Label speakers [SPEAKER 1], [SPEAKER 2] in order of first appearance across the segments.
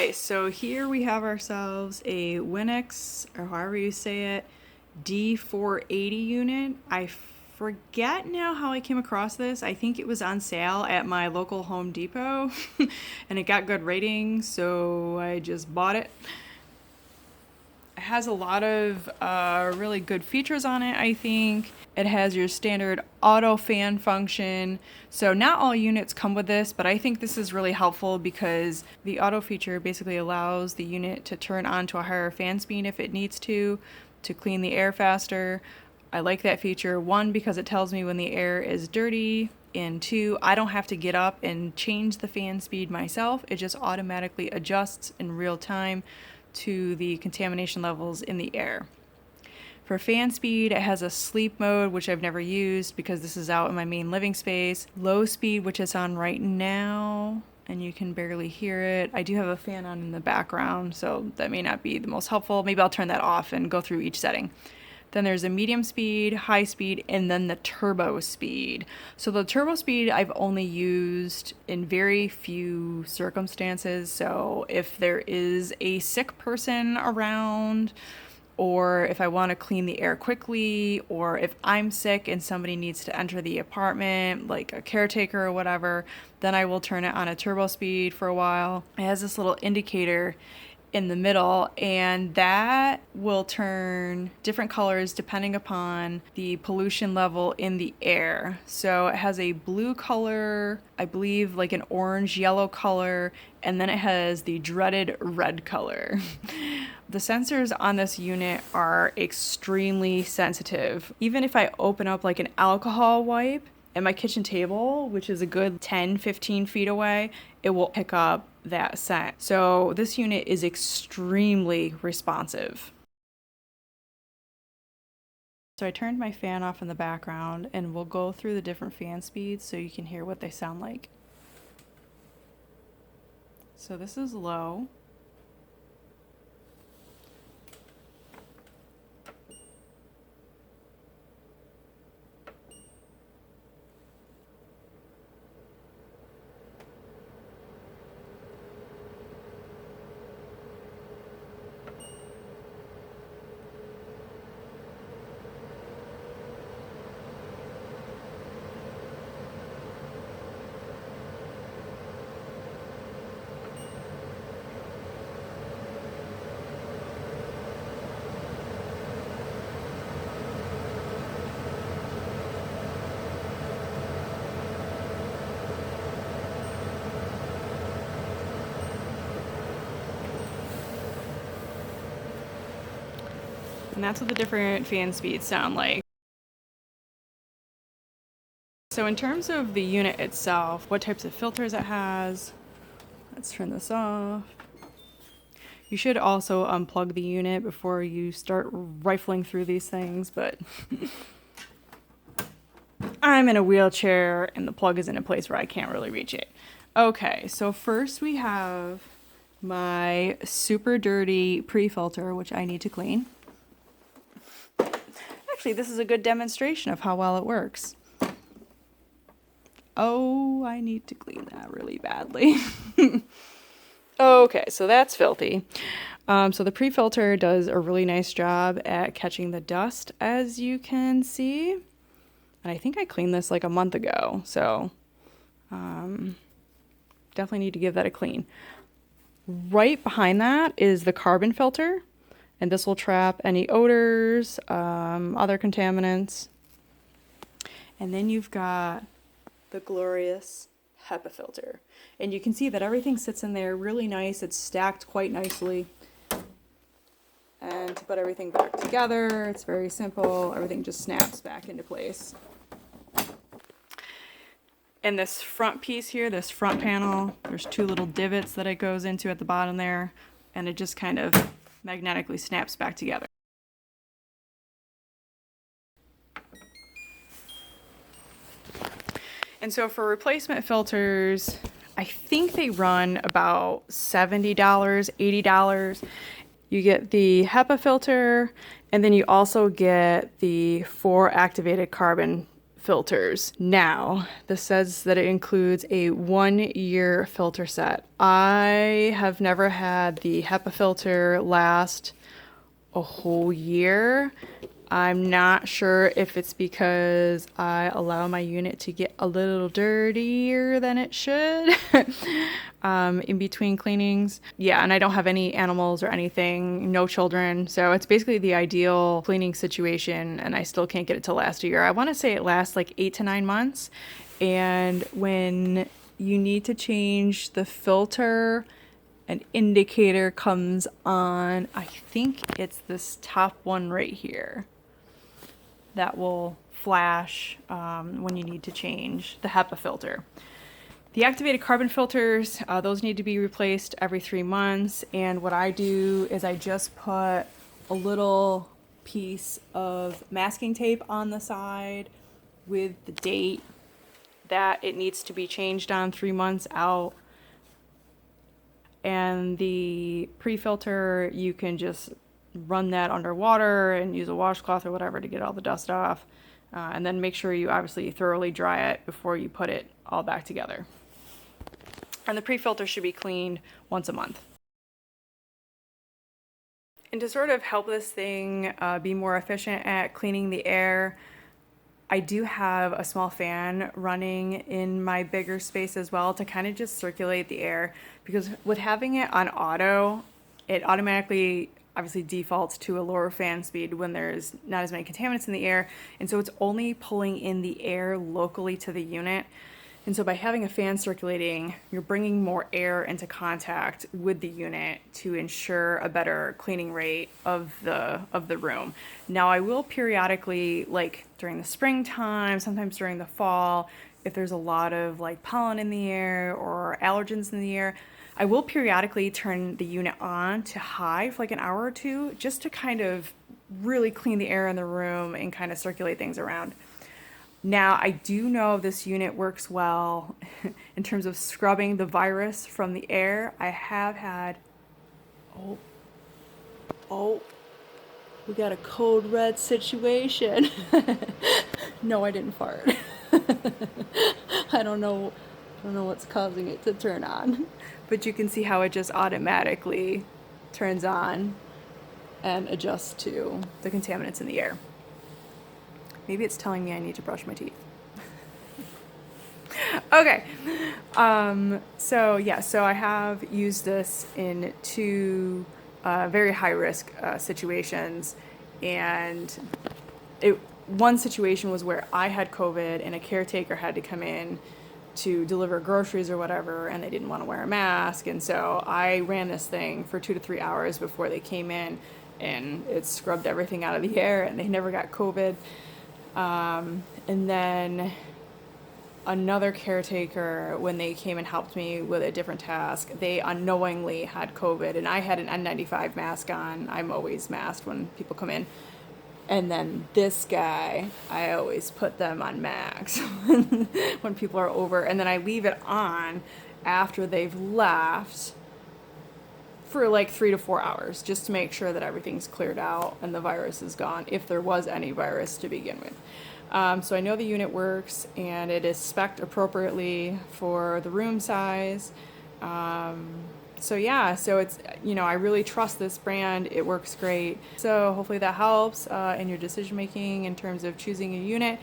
[SPEAKER 1] Okay, so here we have ourselves a Winix, or however you say it, D480 unit. I forget now how I came across this. I think it was on sale at my local Home Depot and it got good ratings, so I just bought it. It has a lot of really good features on it, I think. It has your standard auto fan function. So not all units come with this, but I think this is really helpful because the auto feature basically allows the unit to turn on to a higher fan speed if it needs to clean the air faster. I like that feature, one, because it tells me when the air is dirty, and two, I don't have to get up and change the fan speed myself. It just automatically adjusts in real time to the contamination levels in the air. For fan speed, it has a sleep mode, which I've never used because this is out in my main living space. Low speed, which it's on right now, and you can barely hear it. I do have a fan on in the background, so that may not be the most helpful. Maybe I'll turn that off and go through each setting. Then there's a medium speed, high speed, and then the turbo speed. So the turbo speed I've only used in very few circumstances. So if there is a sick person around, or if I want to clean the air quickly, or if I'm sick and somebody needs to enter the apartment, like a caretaker or whatever, then I will turn it on a turbo speed for a while. It has this little indicator in the middle, and that will turn different colors depending upon the pollution level in the air. So it has a blue color, I believe like an orange yellow color, and then it has the dreaded red color. The sensors on this unit are extremely sensitive. Even if I open up like an alcohol wipe at my kitchen table, which is a good 10-15 feet away, it will pick up that scent. So this unit is extremely responsive. So I turned my fan off in the background, and we'll go through the different fan speeds so you can hear what they sound like. So this is low. And that's what the different fan speeds sound like. So in terms of the unit itself, what types of filters it has, let's turn this off. You should also unplug the unit before you start rifling through these things, but I'm in a wheelchair and the plug is in a place where I can't really reach it. Okay, so first we have my super dirty pre-filter, which I need to clean. Actually, this is a good demonstration of how well it works. Oh, I need to clean that really badly. Okay, so that's filthy. So the pre-filter does a really nice job at catching the dust, as you can see. And I think I cleaned this like a month ago, so definitely need to give that a clean. Right behind that is the carbon filter. And this will trap any odors, other contaminants. And then you've got the glorious HEPA filter. And you can see that everything sits in there really nice. It's stacked quite nicely. And to put everything back together, it's very simple. Everything just snaps back into place. And this front piece here, this front panel, there's two little divots that it goes into at the bottom there. And it just kind of magnetically snaps back together. And so for replacement filters, I think they run about $70, $80. You get the HEPA filter, and then you also get the 4 activated carbon filters. Now, this says that it includes a 1-year filter set. I have never had the HEPA filter last a whole year. I'm not sure if it's because I allow my unit to get a little dirtier than it should in between cleanings. Yeah, and I don't have any animals or anything, no children. So it's basically the ideal cleaning situation, and I still can't get it to last a year. I want to say it lasts like 8 to 9 months. And when you need to change the filter, an indicator comes on. I think it's this top one right here that will flash when you need to change the HEPA filter. The activated carbon filters, those need to be replaced every 3 months. And what I do is I just put a little piece of masking tape on the side with the date that it needs to be changed on 3 months out. And the pre-filter, you can just run that underwater and use a washcloth or whatever to get all the dust off. And then make sure you obviously thoroughly dry it before you put it all back together. And the pre-filter should be cleaned once a month. And to sort of help this thing be more efficient at cleaning the air, I do have a small fan running in my bigger space as well to kind of just circulate the air, because with having it on auto, it automatically obviously defaults to a lower fan speed when there's not as many contaminants in the air. And so it's only pulling in the air locally to the unit. And so by having a fan circulating, you're bringing more air into contact with the unit to ensure a better cleaning rate of the room. Now, I will periodically, like during the springtime, sometimes during the fall, if there's a lot of like pollen in the air or allergens in the air, I will periodically turn the unit on to high for like an hour or two, just to kind of really clean the air in the room and kind of circulate things around. Now, I do know this unit works well in terms of scrubbing the virus from the air. I have had, we got a code red situation. No, I didn't fart. I don't know what's causing it to turn on. But you can see how it just automatically turns on and adjusts to the contaminants in the air. Maybe it's telling me I need to brush my teeth. Okay. So I have used this in 2 very high risk situations. And one situation was where I had COVID and a caretaker had to come in to deliver groceries or whatever, and they didn't want to wear a mask. And so I ran this thing for 2 to 3 hours before they came in, and it scrubbed everything out of the air, and they never got COVID. And then another caretaker, when they came and helped me with a different task, they unknowingly had COVID, and I had an N95 mask on. I'm always masked when people come in. And then this guy, I always put them on max when people are over. And then I leave it on after they've left for like 3 to 4 hours, just to make sure that everything's cleared out and the virus is gone, if there was any virus to begin with. So I know the unit works, and it is spec'd appropriately for the room size. So it's, I really trust this brand. It works great. So hopefully that helps in your decision making in terms of choosing a unit.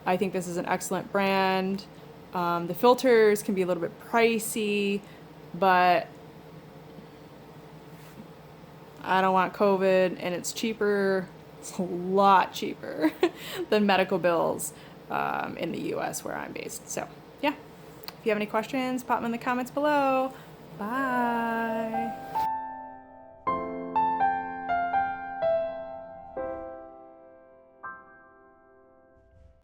[SPEAKER 1] I think this is an excellent brand. The filters can be a little bit pricey, but I don't want COVID, and it's cheaper. It's a lot cheaper than medical bills in the US where I'm based. So yeah, if you have any questions, pop them in the comments below. Bye.